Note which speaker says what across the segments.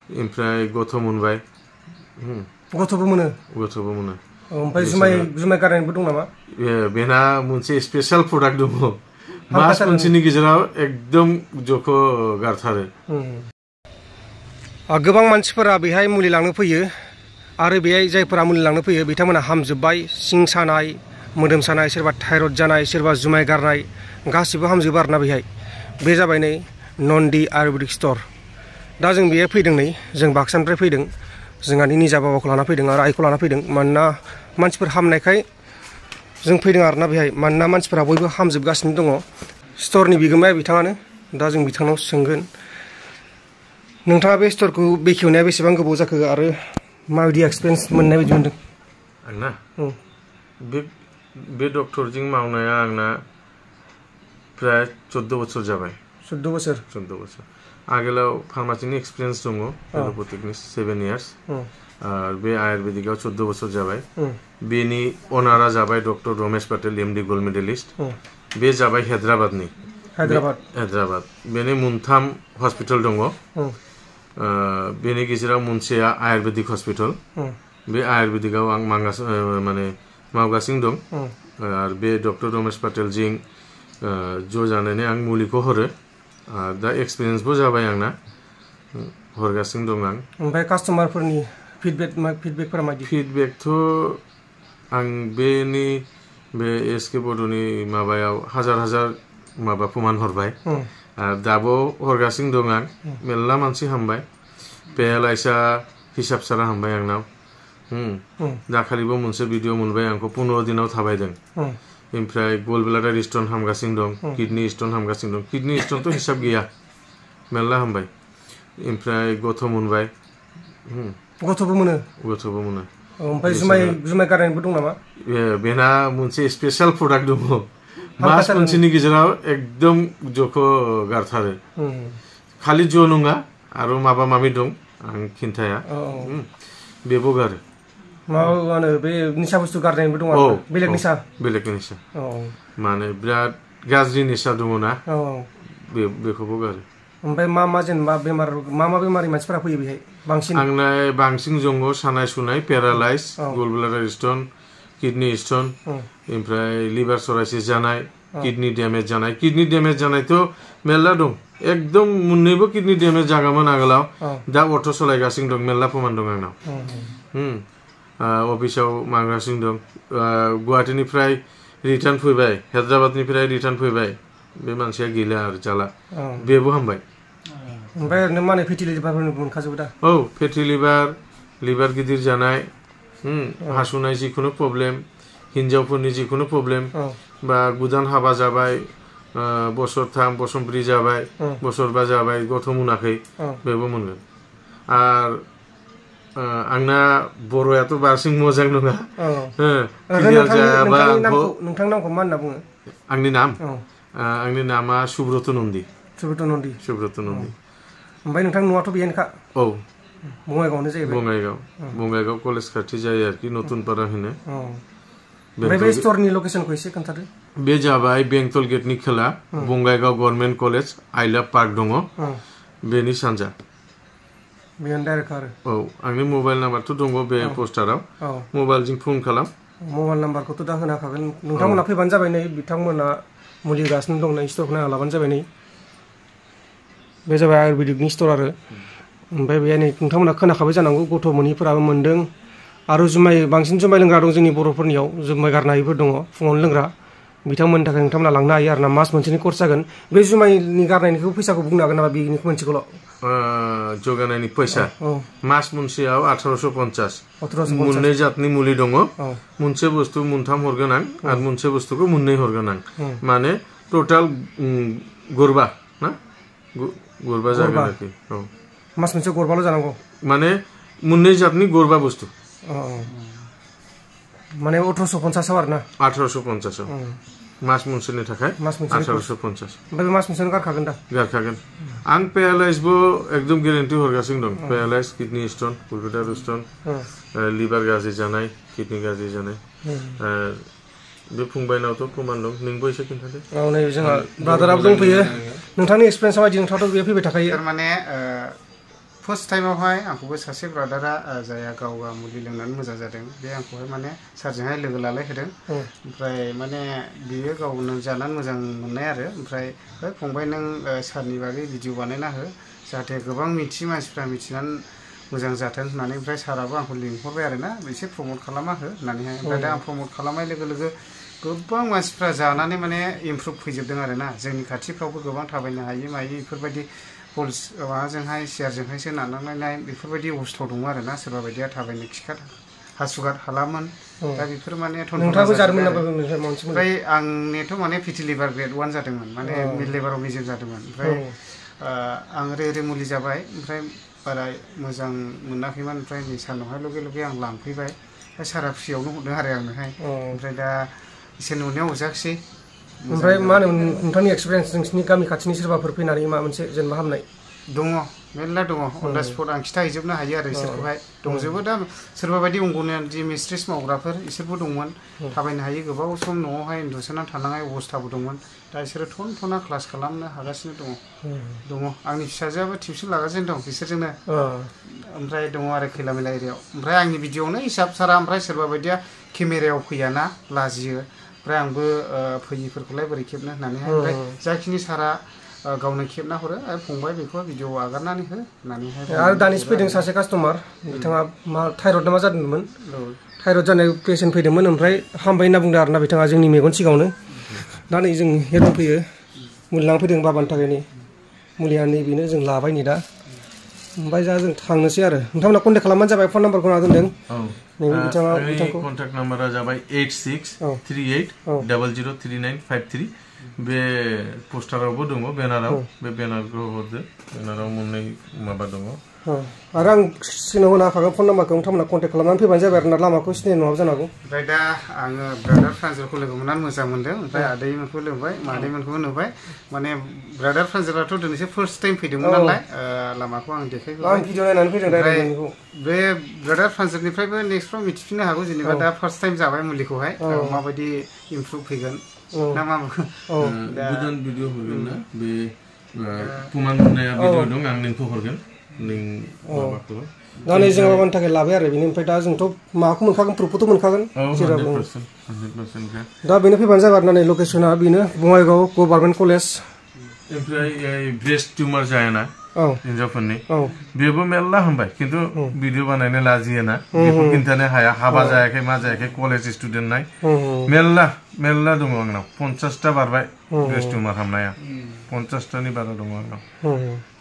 Speaker 1: ओमफ्राय गथ' मोनबाय
Speaker 2: गथ'बो मोनो ओमफ्राय जुमाय गारनायबो दं नामा
Speaker 1: बेना मोनसे स्पेशल प्रडाक्ट दङ मास मोनसेनि गेजेराव एकदम जख' गारथारो
Speaker 2: गोबां मानसिफोरा बेहाय मुलि लांनो फैयो आरो बेहाय जायफोरा मुलि लांनो फैयो बिथांमोना हामजोबबाय सिं सानाय मोदोम सानाय सोरबा थायरड जानाय सोरबा जुमाय गारनाय गासिबो हामजोबो आरोना बेहाय बे जाबाय नै नन्दि आयुर्वेदिक स्ट'र दा जों बेहाय फैदों नै जों बाक्सानिफ्राय फैदों जोंहानि निजा बाबाखौ लाना फैदों आरो आइखौ लाना फैदों मानोना मानसिफोर हामनायखाय जों फैदों आरोना बेहाय मानोना मानसिफोरा बयबो हामजोबगासिनो दङ स्ट'रनि बिगोमाया बिथाङानो दा जों बिथांनाव सोंगोन नोंथाङा बे स्ट'रखौ बेखेवनाया बेसेबां गोबाव जाखो आरो माबायदि एक्सपिरियेन्स मोननाय बायदि मोनदों
Speaker 1: आंना बे डक्टरजों मावनाया आंना प्राय 14 बोसोर जाबाय 14 बोसोर आगोलाव फार्मासिनि एक्सपिरियेन्स दङ एल'पेथिकनि 7 इयार्स आरो बे आयुर्वेदिकआव 14 बोसोर जाबाय बेनि अनारा जाबाय doctor Ramesh Patel MD gold medallist बे जाबाय हैदराबाद बेनि मोनथाम हस्पिटाल दङ बेनि गेजेराव मोनसेया आयुर्वेदिक हस्पिटाल बे आयुर्वेदिकआव आं माने मावगासिनो दं आरो बे डक्टर रमेश पटेलजों ज' जानानै आं मुलिखौ हरो दा एक्सपिरियेन्सबो जाबाय आंना हरगासिनो दं आं
Speaker 2: ओमफ्राय कास्टमारफोरनि फिडबेकफोरा माबायदि
Speaker 1: फिडबेकथ' आं बेनि बे एसके बड'नि माबायाव हाजार माबा प्रमान हरबाय आरो दाबो हरगासिनो दं आं मेरला मानसि हामबाय पेरालाइसआ हिसाब सारा हामबाय आंनाव दाखालिबो मोनसे भिडिअ मोनबाय आंखौ 15 दिनाव थाबायदों ओमफ्राय गल्ड ब्लाडार स्टोन हामगासिनो दं किडनि स्टोन हामगासिनो दं किडनि स्टोनथ' हिसाब गैया मेरला हामबाय ओमफ्राय गथ' मोनबाय
Speaker 2: गथ'बो मोनो ओमफ्राय जुमाय गारनायबो दं नामा
Speaker 1: बेना मोनसे स्पेशल प्रडाक्ट दङ मास मोनसेनि गेजेराव एकदम जख' गारथारो खालि ज' नङा आरो माबा माबि दं आं खिन्थाया बेबो गारो
Speaker 2: माने बे निसा बुस्थु गारनायबो दङ बेलेग निसा
Speaker 1: माने बिराद गाज्रि निसा दङ ना बेखौबो गारो
Speaker 2: ओमफ्राय मा जेनेबा मा बेमारि मानसिफोरा फैयो बेहाय बांसिन
Speaker 1: आंना बांसिन दङ सानाय सुनाय paralyse gold bladder stone kidney stone ओमफ्राय लिभार सराइसिस जानाय किडनि डेमेज जानायथ' मेरला दं एकदम मोननैबो किडनि डेमेज जागामोन आगोलाव दा अट' सालायगासिनो दं मेरला प्रमान दं आंनाव अफिसाव मावगासिनो दं गुवाहाटीनिफ्राय रिटार्न फैबाय हैदराबादनिफ्राय रिटार्न फैबाय बे मानसिया गैला आरो जाला बेबो हामबाय
Speaker 2: ओमफ्राय ओरैनो माने फेटि लिभारफोर मोनखाजोबो दा
Speaker 1: फेटि लिभार गिदिर जानाय हासुनाय जिखुनु प्रब्लेम हिन्जावफोरनि जिखुनु प्रब्लेम बा गोदान हाबा जाबाय बोसोरथाम बोसोरब्रै जाबाय बोसोरबा जाबाय गथ' मोनाखै बेबो मोनगोन आरो आंना बर'आथ' बांसिन मोजां नङा
Speaker 2: नोंथांनि नामखौ मा होनना बुङो
Speaker 1: आंनि नामा सुब्रत नन्दि
Speaker 2: ओमफ्राय नोंथां न'आथ' बेहायनोखा बङाइगावनो जाहैबाय
Speaker 1: बङाइगाव कलेज खाथि जायो आरोखि नतुनपारा होनो
Speaker 2: ओमफ्राय बे स्ट'रनि लकेसनखौ एसे खोन्थादो
Speaker 1: बे जाबाय बेंटल गेटनि खोला बङाइगाव गभर्नमेन्ट कलेज आइ लाभ पार्क दङ बेनि सानजा
Speaker 2: बेयावनो डाइरेक्ट आरो
Speaker 1: आंनि मबाइल नाम्बारथ' दङ बे पस्टाराव मबाइलजों फन खालाम
Speaker 2: मबाइल नाम्बारखौथ' दा होनो हाखागोन नोंथांमोना फैबानो जाबाय नै बिथांमोना मुलि होगासिनो दं नै स्ट'रखौ नायना लाबानो जाबाय नै बे जाबाय आयुर्वेदिकनि स्ट'र आरो ओमफ्राय बेहाय नै नोंथांमोना खोनाखाबाय जानांगौ गथ' मोनैफोराबो मोनदों आरो बांसिन जुमाय लोंग्रा दं जोंनि बर'फोरनियाव जुमाय गारनायफोर दङ फुङावनो लोंग्रा बिथांमोननि थाखाय नोंथांमोना लांनो हायो आरो ना मास मोनसेनि कर्स जागोन बे जुमायनि गारनायनिखौ फैसाखौ बुंनो हागोन नामा बेनि मोनसेखौल'
Speaker 1: जगायनायनि फैसा मास मोनसेयाव 1850 मोननै जातनि मुलि दङ मोनसे बुस्थु मोनथाम हरगोन आं आरो मोनसे बुस्थुखौ मोननै हरगोन आं माने टोटाल गरबा ना गरबा जागोन आरोखि
Speaker 2: मास मोनसे गरबाल' जानांगौ
Speaker 1: माने मोननै जातनि गरबा बुस्थु
Speaker 2: माने 1850 आरो ना
Speaker 1: 1850 मास मोनसेनि थाखाय 1850
Speaker 2: ओमफ्राय मास मोनसेनो
Speaker 1: गारखागोन आं पेरालाइसबो एकदम गेरेन्टि हरगासिनो दं paralyse kidney stone gold stone liver गाज्रि जानाय किडनि गाज्रि जानाय बे फंबायनावथ' प्रमान दं नोंबो एसे खिन्थादो
Speaker 2: नै जोंहा ब्रादाराबो दंफैयो नोंथांनि एक्सपिरियेन्सआ बायदि नोंथाङाथ' बेयाव फैबाय थाखायो
Speaker 3: थारमाने फार्स्ट टाइमावहाय आंखौबो सासे ब्रादारा जाया गावगा मुलि लोंनानै मोजां जादों बे आंखौहाय माने सारजोंहाय लोगो लालायहोदों ओमफ्राय माने बियो गावनो जानानै मोजां मोननाय आरो ओमफ्राय फंबाय नों सारनि बागै भिडिअ बानायना हो जाहाथे गोबां मिथियै मानसिफ्रा मिथिनानै मोजां जाथों होननानै ओमफ्राय साराबो आंखौ लिंहरबाय आरोना एसे प्रमट खालामना हो होननानैहाय ओमफ्राय दा आं प्रमट खालामनाय लोगो लोगो गोबां मानसिफ्रा जानानै माने इमप्रुभ फैजोबदों आरोना जोंनि खाथिफ्रावबो गोबां थाबायनो हायै मायै बेफोरबायदि पल्स माबाजोंहाय सियारजोंहायसो नारनांलायनाय बेफोरबायदि अबस्थायाव दङ आरोना सोरबा बायदिया थाबायनो खिखार हासुगार हालामोन दा बेफोर माने ओमफ्राय आंनिथ' माने फिटि लिभार ग्रेड 1 जादोंमोन माने मिड लिभाराव मेजेम जादोंमोन ओमफ्राय आं ओरै मुलि जाबाय ओमफ्राय बारा मोजां मोनाखैमोन ओमफ्राय नै सानावहाय लगे लगे आं लांफैबाय ओमफ्राय सारा फ्रियावनो हरदों आरो आंनोहाय ओमफ्राय दा एसे नुनायाव अजाखसै
Speaker 2: ओमफ्राय मा होनो नोंथांनि एक्सपिरियेन्स नोंसिनि गामि खाथिनि सोरबाफोर फैनानै माबा मोनसे जेनेबा हामनाय
Speaker 3: दङ मेरला दङ अन दा स्पट आं खिथाहैजोबनो हायो आरो इसोरखौहाय दंजोबो दा सोरबा बायदि अंगनवादि मिस्ट्रेस मावग्राफोर इसोरबो दंमोन थाबायनो हायै गोबाव सम न'आवहाय उन्दुसोनानै थानांनाय अबस्थाबो दंमोन दा इसोरो थना क्लास खालामनो हागासिनो दङ आंनि फिसाजोआबो टिउसन लागासिनो दं बिसोरजोंनो ओमफ्राय दङ आरो खैला मैला एरियायाव ओमफ्राय आंनि भिडिअआवनो हिसाब सारा ओमफ्राय सोरबा बायदिया केमेरायाव फैयाना लाजियो ओमफ्राय आंबो फैयिफोरखौलाय बोरै खेबनो होननानैहाय ओमफ्राय जाखिनि सारा गावनो खेबना हरो आरो फंबाय बेखौ भिडिअ आगारनानै हो होननानैहाय
Speaker 2: आरो दानिसो फैदों सासे कास्टमार बिथाङा मा थायरयड मा जादोंमोन थायरयड जानाय पेसेन्ट फैदोंमोन ओमफ्राय हामबाय होनना बुंदों आरोना बिथाङा जोंनि मेगन सिगाङावनो दा नै जों हेड फैयो मुलि लांफैदों बाबानि थाखायनि मुलिया नैबेनो जों लाबाय नै दा ओमफ्राय दा जों थांनोसै आरो नोंथांमोना कन्टेक्ट खालामबानो जाबाय फन नाम्बारखौ होना दोनदों
Speaker 1: बिथांखौ कन्टेक्ट नाम्बारा जाबाय 8638003953 बे पोस्टारावबो दङ बेनाराव बे बेनारखौ हरदो बेनाराव मोननै माबा दङ
Speaker 2: आरो आं सिनाव होना होखागोन फन नाम्बारखौ नोंथांमोना कन्टेक्ट खालामनानै फैबानो जाबाय आरो ना लामाखौ सिनाय नङाबो जानो हागौ
Speaker 3: ओमफ्राय दा आङो ब्रादार फ्रान्जलखौ लोगो मोननानै मोजां मोनदों ओमफ्राय आदैमोनखौ नुबाय मादैमोनखौबो नुबाय माने ब्रादार फ्रान्जलाथ' दिनैसो फार्स्ट टाइम फैदोंमोन नालाय लामाखौ आं देखायबाय
Speaker 2: आं भिडिअ नायनानै फैदों
Speaker 3: बे ब्रादार फ्रान्जलनिफ्रायबो नेक्स्टफ्राव मिथिफिननो हागौ जेनेबा दा फार्स्ट टाइम जाबाय मुलिखौहाय माबायदि इमप्रुभ फैगोन ना मा
Speaker 1: गोदान भिडिअ हरगोन ना बे पुमान होननाया भिडिअ दं आं नोंखौ हरगोन
Speaker 2: दा नै जों माबानि थाखाय लाबाय आरो बेनिफ्राय दा जोंथ' माबाखौ मोनखागोन प्रुफखौथ' मोनखागोन दा बेनो फैबानो जाबाय आरो ना नै लकेसना बेनो बङाइगाव गभार्नमेन्ट कलेज
Speaker 1: ओमफ्राय ब्रेस्ट टिउमार जायाना हिन्जावफोरनि बेबो मेरला हामबाय खिन्थु भिडिअ बानायनो लाजियोना बेखौ खिन्थानो हाया हाबा जायाखै मा जायाखै कलेज स्टुडेन्ट नाय मेरला मेरला दङ आंनाव 50टा बारबाय ब्रेस्ट टिउमार हामनाया 50टानि बारा दङ आंनाव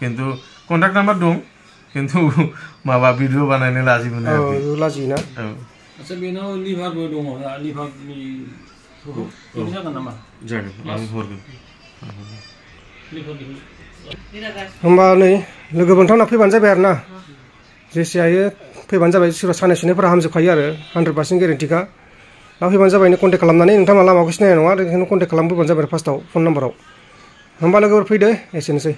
Speaker 1: खिन्थु कन्टेक्ट नाम्बार दं खिन्थु माबा भिडिअ बानायनो लाजि मोनो
Speaker 2: लाजियोना
Speaker 4: आচ্ছা बेनाव लिभारबो दङ लिभारनि जागोन नामा
Speaker 1: जागोन आं हरगोन
Speaker 2: होमबा नै लोगो नोंथांमोना फैबानो जाबाय आरो ना जेसे हायो फैबानो जाबाय सोरबा सानाय सुनायफोरा हामजोबखायो आरो 100% गेरेन्टिखा दा फैबानो जाबाय कन्टेक्ट खालामनानै नोंथांमोना लामाखौ सिनायनाय नङा बेखायनो कन्टेक्ट खालामबोबानो जाबाय फार्स्टआव फन नाम्बाराव होमबा लोगोफोर फैदो एसेनोसै